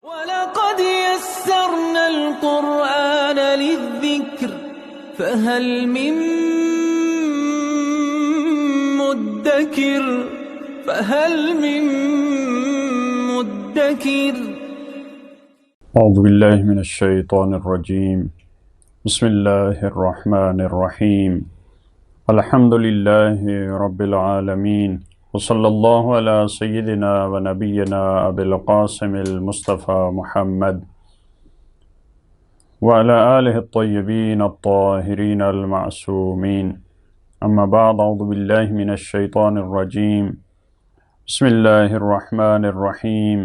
وَلَقَدْ يَسَّرْنَا الْقُرْآنَ لِلذِّكْرِ فَهَلْ مِن مُّدَّكِرٍ اعوذ باللہ من الشیطان الرجیم بسم اللہ الرحمن الرحیم الحمد للہ رب العالمین وصلی اللہ علی سیدنا و نبینا ابی القاسم المصطفى محمد وعلى آلہ الطیبین الطاہرین المعصومین اما بعد اعوذ باللہ من الشیطان الرجیم بسم اللہ الرحمن الرحیم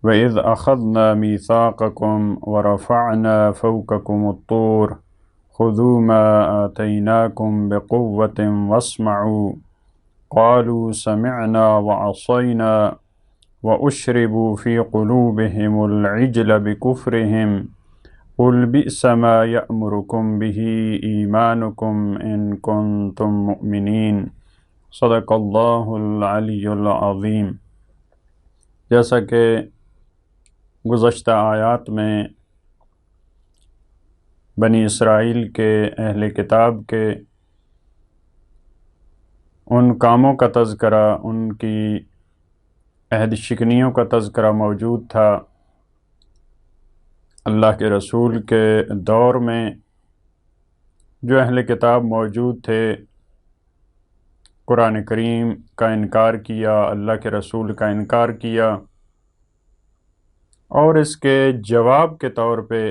وَإِذْ أَخَذْنَا مِيثَاقَكُمْ وَرَفَعْنَا فَوْقَكُمُ الطُّورَ خُذُوا مَا آتَيْنَاكُمْ بِقُوَّةٍ وَاسْمَعُوا قَالُوا سَمِعْنَا وَعَصَيْنَا وَأُشْرِبُوا فِي قُلُوبِهِمُ الْعِجْلَ بِكُفْرِهِمْ قُلْ بِئْسَ مَا يَأْمُرُكُمْ بِهِ إِيمَانُكُمْ إِن كُنتُم مُّؤْمِنِينَ صدق اللہ العلی العظیم۔ جیسا کہ گزشتہ آیات میں بنی اسرائیل کے اہل کتاب کے ان کاموں کا تذکرہ، ان کی عہد شکنیوں کا تذکرہ موجود تھا، اللہ کے رسول کے دور میں جو اہل کتاب موجود تھے قرآن کریم کا انکار کیا، اللہ کے رسول کا انکار کیا، اور اس کے جواب کے طور پہ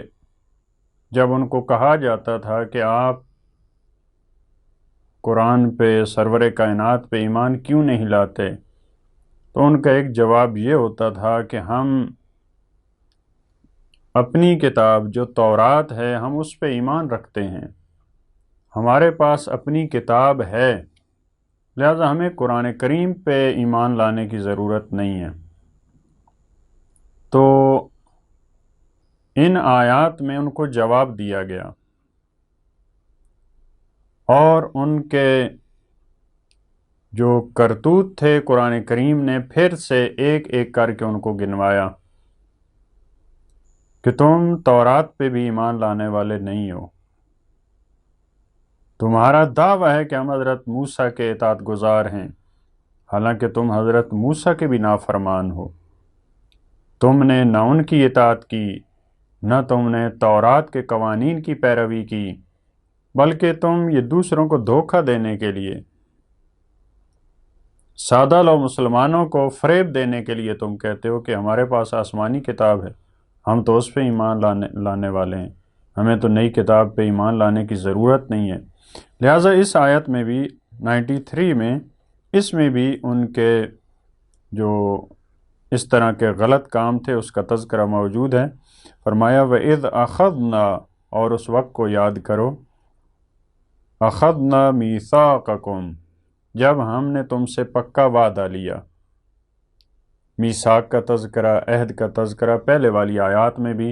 جب ان کو کہا جاتا تھا کہ آپ قرآن پہ، سرور کائنات پہ ایمان کیوں نہیں لاتے، تو ان کا ایک جواب یہ ہوتا تھا کہ ہم اپنی کتاب جو تورات ہے ہم اس پہ ایمان رکھتے ہیں، ہمارے پاس اپنی کتاب ہے، لہذا ہمیں قرآن کریم پہ ایمان لانے کی ضرورت نہیں ہے۔ تو ان آیات میں ان کو جواب دیا گیا اور ان کے جو کرتوت تھے قرآن کریم نے پھر سے ایک ایک کر کے ان کو گنوایا کہ تم تورات پہ بھی ایمان لانے والے نہیں ہو، تمہارا دعویٰ ہے کہ ہم حضرت موسیٰ کے اطاعت گزار ہیں، حالانکہ تم حضرت موسیٰ کے بھی نافرمان ہو، تم نے نہ ان کی اطاعت کی، نہ تم نے تورات کے قوانین کی پیروی کی، بلکہ تم یہ دوسروں کو دھوکہ دینے کے لیے، سادہ لو مسلمانوں کو فریب دینے کے لیے تم کہتے ہو کہ ہمارے پاس آسمانی کتاب ہے، ہم تو اس پہ ایمان لانے والے ہیں، ہمیں تو نئی کتاب پہ ایمان لانے کی ضرورت نہیں ہے۔ لہٰذا اس آیت میں بھی 93 میں اس میں بھی ان کے جو اس طرح کے غلط کام تھے اس کا تذکرہ موجود ہے۔ فرمایا وَإِذْ أَخَذْنَا، اور اس وقت کو یاد کرو، أَخَذْنَا مِيثَاقَكُمْ، جب ہم نے تم سے پکا وعدہ لیا۔ میثاق کا تذکرہ، عہد کا تذکرہ پہلے والی آیات میں بھی،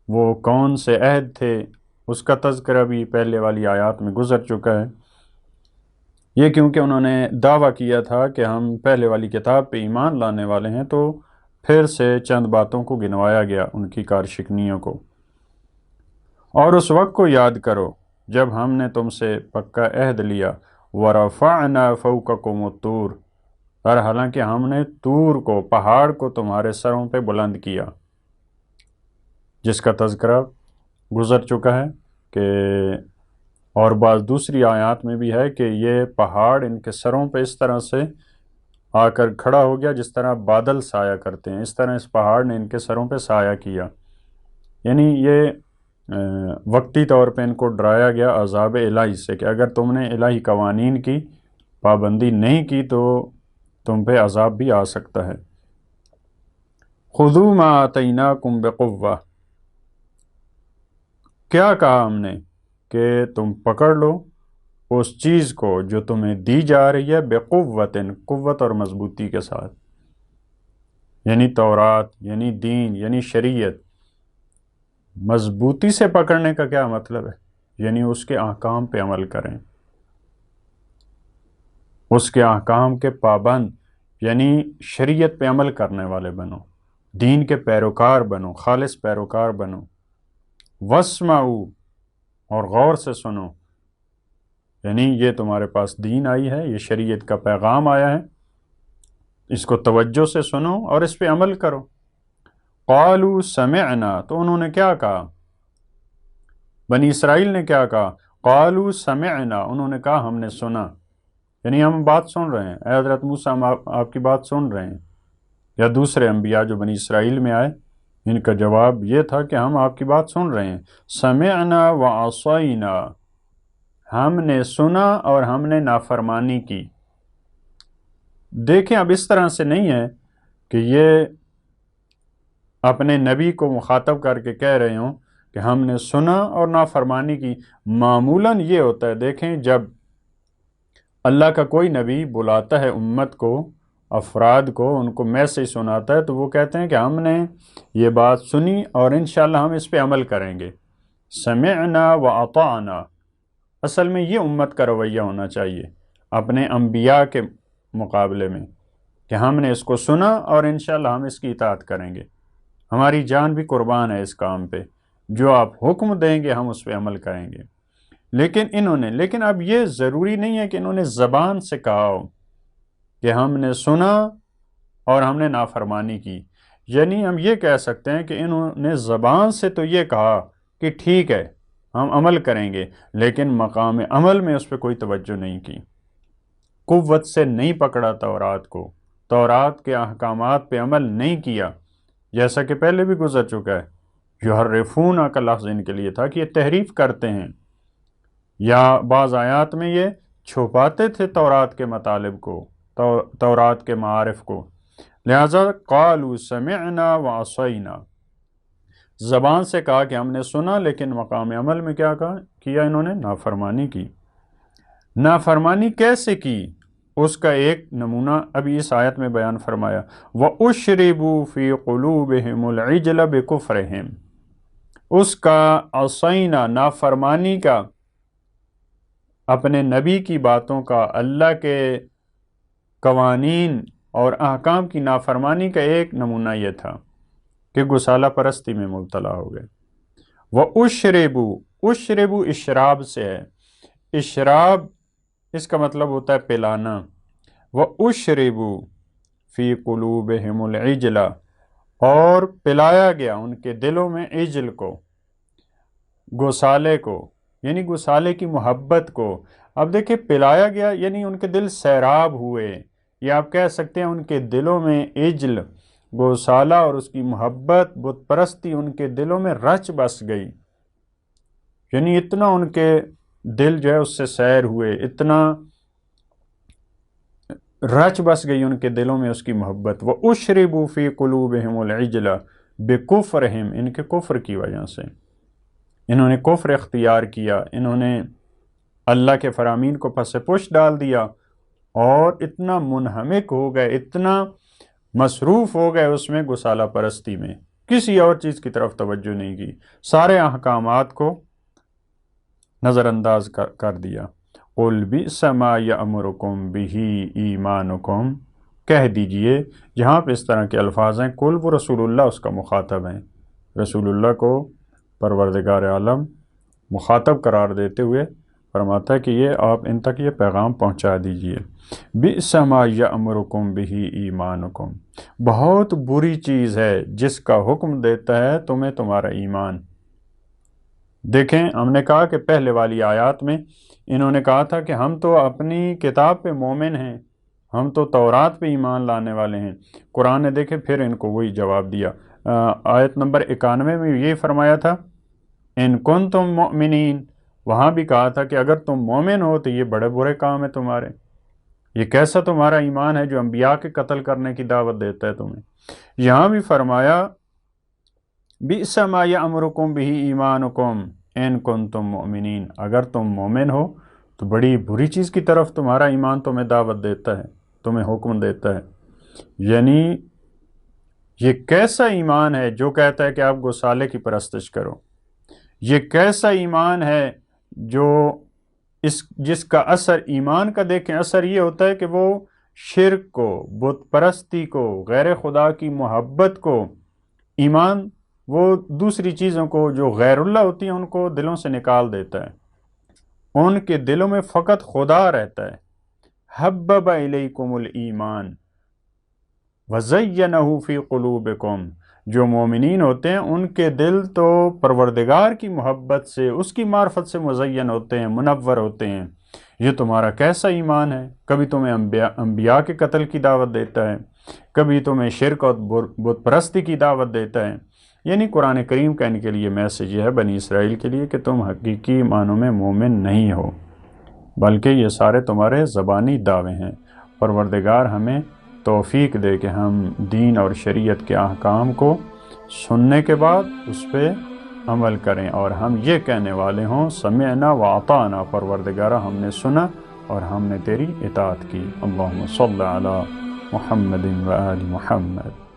وہ کون سے عہد تھے اس کا تذکرہ بھی پہلے والی آیات میں گزر چکا ہے۔ یہ کیونکہ انہوں نے دعویٰ کیا تھا کہ ہم پہلے والی کتاب پہ ایمان لانے والے ہیں، تو پھر سے چند باتوں کو گنوایا گیا، ان کی کارشکنیوں کو۔ اور اس وقت کو یاد کرو جب ہم نے تم سے پکا عہد لیا، وَرَفَعْنَا فَوْقَكُمُ الطُّورَ، اور حالانکہ ہم نے طور کو، پہاڑ کو تمہارے سروں پہ بلند کیا، جس کا تذکرہ گزر چکا ہے کہ اور بعض دوسری آیات میں بھی ہے کہ یہ پہاڑ ان کے سروں پہ اس طرح سے آ کر کھڑا ہو گیا جس طرح بادل سایہ کرتے ہیں، اس طرح اس پہاڑ نے ان کے سروں پہ سایہ کیا، یعنی یہ وقتی طور پہ ان کو ڈرایا گیا عذاب الہی سے کہ اگر تم نے الہی قوانین کی پابندی نہیں کی تو تم پہ عذاب بھی آ سکتا ہے۔ خُذُوا مَا آتَيْنَاكُمْ بِقُوَّةٍ، کیا کہا ہم نے کہ تم پکڑ لو اس چیز کو جو تمہیں دی جا رہی ہے، بِقُوَّةٍ، قوت اور مضبوطی کے ساتھ، یعنی تورات، یعنی دین، یعنی شریعت۔ مضبوطی سے پکڑنے کا کیا مطلب ہے؟ یعنی اس کے احکام پہ عمل کریں، اس کے احکام کے پابند، یعنی شریعت پہ عمل کرنے والے بنو، دین کے پیروکار بنو، خالص پیروکار بنو۔ واسمعوا، اور غور سے سنو، یعنی یہ تمہارے پاس دین آئی ہے، یہ شریعت کا پیغام آیا ہے، اس کو توجہ سے سنو اور اس پہ عمل کرو۔ قالوا سمعنا، تو انہوں نے کیا کہا؟ بنی اسرائیل نے کیا کہا؟ قالوا سمعنا، انہوں نے کہا ہم نے سنا، یعنی ہم بات سن رہے ہیں، اے حضرت موسیٰ ہم آپ کی بات سن رہے ہیں۔ یا دوسرے انبیاء جو بنی اسرائیل میں آئے، ان کا جواب یہ تھا کہ ہم آپ کی بات سن رہے ہیں۔ سمعنا وعصینا، ہم نے سنا اور ہم نے نافرمانی کی۔ دیکھیں اب اس طرح سے نہیں ہے کہ یہ اپنے نبی کو مخاطب کر کے کہہ رہے ہوں کہ ہم نے سنا اور نافرمانی کی۔ معمولاً یہ ہوتا ہے، دیکھیں جب اللہ کا کوئی نبی بلاتا ہے امت کو، افراد کو، ان کو میسج سناتا ہے، تو وہ کہتے ہیں کہ ہم نے یہ بات سنی اور انشاءاللہ ہم اس پہ عمل کریں گے۔ سمعنا واطعنا، اصل میں یہ امت کا رویہ ہونا چاہیے اپنے انبیاء کے مقابلے میں، کہ ہم نے اس کو سنا اور انشاءاللہ ہم اس کی اطاعت کریں گے، ہماری جان بھی قربان ہے اس کام پہ، جو آپ حکم دیں گے ہم اس پہ عمل کریں گے۔ لیکن اب یہ ضروری نہیں ہے کہ انہوں نے زبان سے کہا ہو کہ ہم نے سنا اور ہم نے نافرمانی کی، یعنی ہم یہ کہہ سکتے ہیں کہ انہوں نے زبان سے تو یہ کہا کہ ٹھیک ہے ہم عمل کریں گے، لیکن مقام عمل میں اس پہ کوئی توجہ نہیں کی، قوت سے نہیں پکڑا تورات کو، تورات کے احکامات پہ عمل نہیں کیا، جیسا کہ پہلے بھی گزر چکا ہے۔ یحرفون کا لفظ ان کے لیے تھا کہ یہ تحریف کرتے ہیں، یا بعض آیات میں یہ چھپاتے تھے تورات کے مطالب کو، تورات کے معارف کو۔ لہذا قالوا سمعنا وعصینا، زبان سے کہا کہ ہم نے سنا، لیکن مقام عمل میں کیا کیا انہوں نے؟ نافرمانی کی۔ نافرمانی کیسے کی؟ اس کا ایک نمونہ ابھی اس آیت میں بیان فرمایا، وَأُشْرِبُوا فِي قُلُوبِهِمُ الْعِجْلَ بِكُفْرِهِمْ، اس کا عصینا، نافرمانی کا، اپنے نبی کی باتوں کا، اللہ کے قوانین اور احکام کی نافرمانی کا ایک نمونہ یہ تھا کہ گسالہ پرستی میں مبتلا ہو گئے۔ وَأُشْرِبُوا، اشربو اشراب سے ہے، اشراب اس کا مطلب ہوتا ہے پلانا۔ وَأُشْرِبُوا فِي قُلُوبِهِمُ الْعِجْلَ، اور پلایا گیا ان کے دلوں میں عجل کو، گوسالے کو، یعنی گوسالے کی محبت کو۔ اب دیکھیں پلایا گیا یعنی ان کے دل سیراب ہوئے، یا آپ کہہ سکتے ہیں ان کے دلوں میں عجل، گوسالہ اور اس کی محبت، بت پرستی ان کے دلوں میں رچ بس گئی، یعنی اتنا ان کے دل جو ہے اس سے سیر ہوئے، اتنا رچ بس گئی ان کے دلوں میں اس کی محبت۔ وَأُشْرِبُوا فِي قُلُوبِهِمُ الْعِجْلَ بِكُفْرِهِمْ، ان کے کفر کی وجہ سے، انہوں نے کفر اختیار کیا، انہوں نے اللہ کے فرامین کو پس پش ڈال دیا، اور اتنا منہمک ہو گئے، اتنا مصروف ہو گئے اس میں گسالہ پرستی میں، کسی اور چیز کی طرف توجہ نہیں کی، سارے احکامات کو نظر انداز کر دیا۔ قُلْ بِئْسَ مَا يَأْمُرُكُمْ بِهِ ایمانکم، کہہ دیجئے، جہاں پہ اس طرح کے الفاظ ہیں، کل وہ رسول اللہ اس کا مخاطب ہیں، رسول اللہ کو پروردگار عالم مخاطب قرار دیتے ہوئے فرماتا ہے کہ یہ آپ ان تک یہ پیغام پہنچا دیجئے۔ بِئْسَ مَا يَأْمُرُكُمْ بِهِ ایمانکم، بہت بری چیز ہے جس کا حکم دیتا ہے تمہیں تمہارا ایمان۔ دیکھیں ہم نے کہا کہ پہلے والی آیات میں انہوں نے کہا تھا کہ ہم تو اپنی کتاب پہ مومن ہیں، ہم تو تورات پہ ایمان لانے والے ہیں۔ قرآن نے دیکھیں پھر ان کو وہی جواب دیا، آیت نمبر 91 میں یہ فرمایا تھا ان کنتم مؤمنین، وہاں بھی کہا تھا کہ اگر تم مومن ہو تو یہ بڑے برے کام ہیں تمہارے، یہ کیسا تمہارا ایمان ہے جو انبیاء کے قتل کرنے کی دعوت دیتا ہے تمہیں۔ یہاں بھی فرمایا بئس ما یأمرکم بہ ایمانکم ان کنتم مؤمنین، اگر تم مومن ہو تو بڑی بری چیز کی طرف تمہارا ایمان تمہیں دعوت دیتا ہے، تمہیں حکم دیتا ہے۔ یعنی یہ کیسا ایمان ہے جو کہتا ہے کہ آپ گوسالے کی پرستش کرو، یہ کیسا ایمان ہے جو جس کا اثر ایمان کا دیکھیں، اثر یہ ہوتا ہے کہ وہ شرک کو، بت پرستی کو، غیر خدا کی محبت کو ایمان وہ دوسری چیزوں کو جو غیر اللہ ہوتی ہیں ان کو دلوں سے نکال دیتا ہے، ان کے دلوں میں فقط خدا رہتا ہے۔ حبب الیکم الایمان وزینہ فی قلوبکم، جو مومنین ہوتے ہیں ان کے دل تو پروردگار کی محبت سے، اس کی معرفت سے مزین ہوتے ہیں، منور ہوتے ہیں۔ یہ تمہارا کیسا ایمان ہے؟ کبھی تمہیں انبیاء کے قتل کی دعوت دیتا ہے، کبھی تمہیں شرک اور بت پرستی کی دعوت دیتا ہے۔ یعنی قرآن کریم کا ان کے لیے میسیج یہ ہے بنی اسرائیل کے لیے کہ تم حقیقی معنوں میں مومن نہیں ہو، بلکہ یہ سارے تمہارے زبانی دعوے ہیں۔ پروردگار ہمیں توفیق دے کہ ہم دین اور شریعت کے احکام کو سننے کے بعد اس پہ عمل کریں، اور ہم یہ کہنے والے ہوں سمعنا واطعنا، پروردگارہ ہم نے سنا اور ہم نے تیری اطاعت کی۔ اللہم صلی علی محمد و آل محمد۔